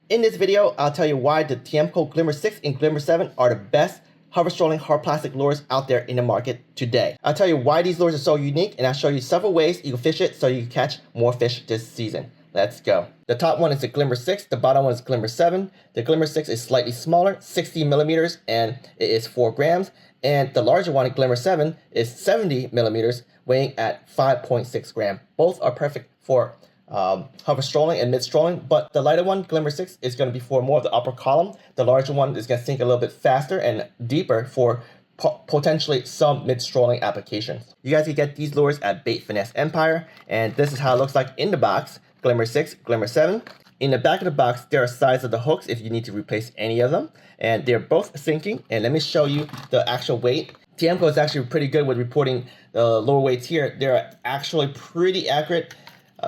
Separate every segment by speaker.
Speaker 1: In this video, I'll tell you why the Tiemco Glimmer 6 and Glimmer 7 are the best hover strolling hard plastic lures out there in the market today. I'll tell you why these lures are so unique, and I'll show you several ways you can fish it so you can catch more fish this season. Let's go. The top one is the Glimmer 6, the bottom one is Glimmer 7. The Glimmer 6 is slightly smaller, 60 millimeters, and it is 4 grams. And the larger one, Glimmer 7, is 70 millimeters, weighing at 5.6 grams. Both are perfect for hover strolling and mid strolling, but the lighter one, Glimmer 6, is going to be for more of the upper column. The larger one is going to sink a little bit faster and deeper for potentially some mid strolling applications. You guys can get these lures at Bait Finesse Empire, and this is how it looks like in the box. Glimmer 6, Glimmer 7. In the back of the box, there are sizes of the hooks if you need to replace any of them, and they're both sinking. And let me show you the actual weight. Tiemco is actually pretty good with reporting the lower weights here. They're actually pretty accurate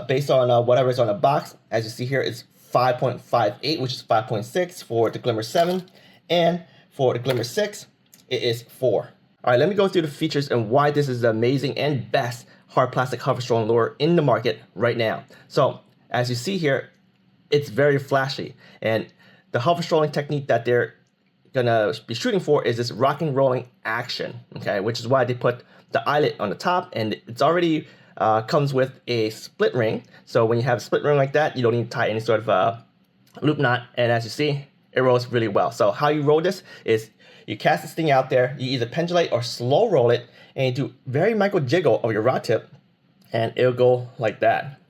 Speaker 1: based on whatever is on the box. As you see here, it's 5.58, which is 5.6 for the Glimmer 7, and for the Glimmer 6, it is 4. All right, let me go through the features and why this is the amazing and best hard plastic hover strolling lure in the market right now. So as you see here, it's very flashy, and the hover strolling technique that they're gonna be shooting for is this rocking rolling action, okay, which is why they put the eyelet on the top, and it's already comes with a split ring. So when you have a split ring like that, you don't need to tie any sort of loop knot, and as you see, it rolls really well. So how you roll this is you cast this thing out there, you either pendulate or slow roll it, and you do very micro jiggle of your rod tip, and it'll go like that.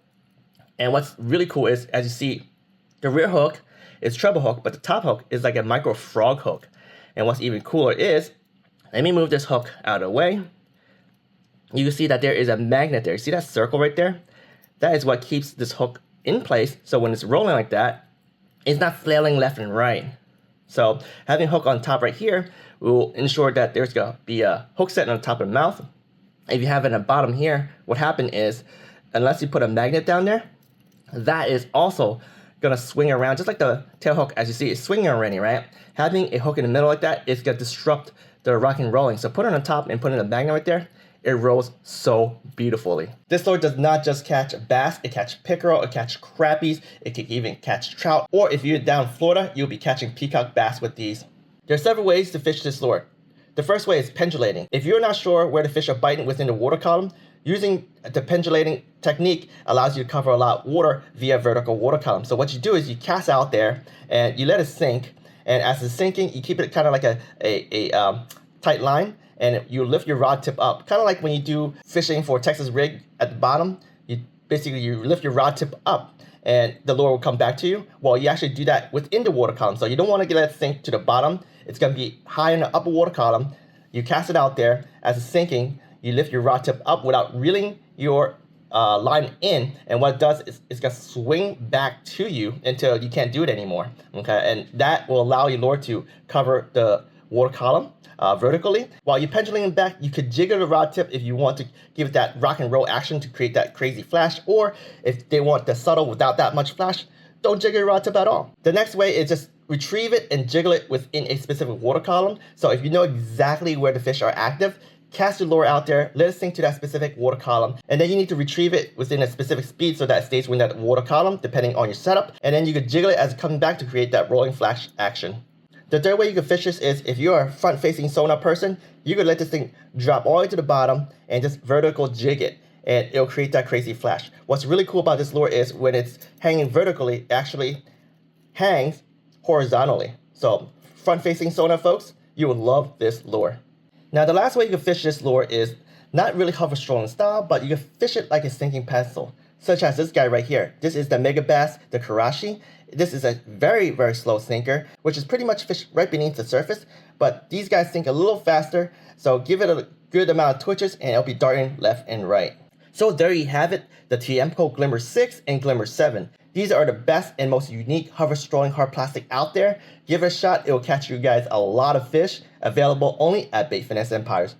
Speaker 1: And what's really cool is, as you see, the rear hook is treble hook, but the top hook is like a micro frog hook. And what's even cooler is, let me move this hook out of the way. You can see that there is a magnet there. See that circle right there? That is what keeps this hook in place. So when it's rolling like that, it's not flailing left and right. So having a hook on top right here will ensure that there's going to be a hook set on the top of the mouth. If you have it on the bottom here, what happened is, unless you put a magnet down there, that is also going to swing around, just like the tail hook, as you see, it's swinging already, right? Having a hook in the middle like that is going to disrupt the rocking rolling. So put it on top and put in a magnet right there. It rolls so beautifully. This lure does not just catch bass, it catches pickerel, it catches crappies, it can even catch trout, or if you're down in Florida, you'll be catching peacock bass with these. There are several ways to fish this lure. The first way is pendulating. If you're not sure where the fish are biting within the water column, using the pendulating technique allows you to cover a lot of water via vertical water column. So what you do is you cast out there and you let it sink, and as it's sinking, you keep it kind of like a tight line, and you lift your rod tip up, kind of like when you do fishing for Texas rig at the bottom. You lift your rod tip up, and the lure will come back to you. Well, you actually do that within the water column, so you don't want to let it sink to the bottom. It's going to be high in the upper water column. You cast it out there. As it's sinking, you lift your rod tip up without reeling your line in, and what it does is it's going to swing back to you until you can't do it anymore. Okay, and that will allow your lure to cover the water column vertically. While you're pendulating back, you could jiggle the rod tip if you want to give it that rock and roll action to create that crazy flash, or if they want the subtle without that much flash, don't jiggle your rod tip at all. The next way is just retrieve it and jiggle it within a specific water column. So if you know exactly where the fish are active, cast your lure out there, let it sink to that specific water column, and then you need to retrieve it within a specific speed so that it stays within that water column, depending on your setup, and then you can jiggle it as it comes back to create that rolling flash action. The third way you can fish this is, if you're a front-facing sonar person, you could let this thing drop all the way to the bottom and just vertical jig it, and it'll create that crazy flash. What's really cool about this lure is when it's hanging vertically, it actually hangs horizontally. So front-facing sonar folks, you will love this lure. Now the last way you can fish this lure is not really hover strolling style, but you can fish it like a sinking pencil, such as this guy right here. This is the Mega Bass, the Karashi. This is a very, very slow sinker, which is pretty much fished right beneath the surface, but these guys sink a little faster, so give it a good amount of twitches and it'll be darting left and right. So there you have it, the Tiemco Glimmer 6 and Glimmer 7. These are the best and most unique hover strolling hard plastic out there. Give it a shot, it will catch you guys a lot of fish. Available only at Bait Finesse Empires.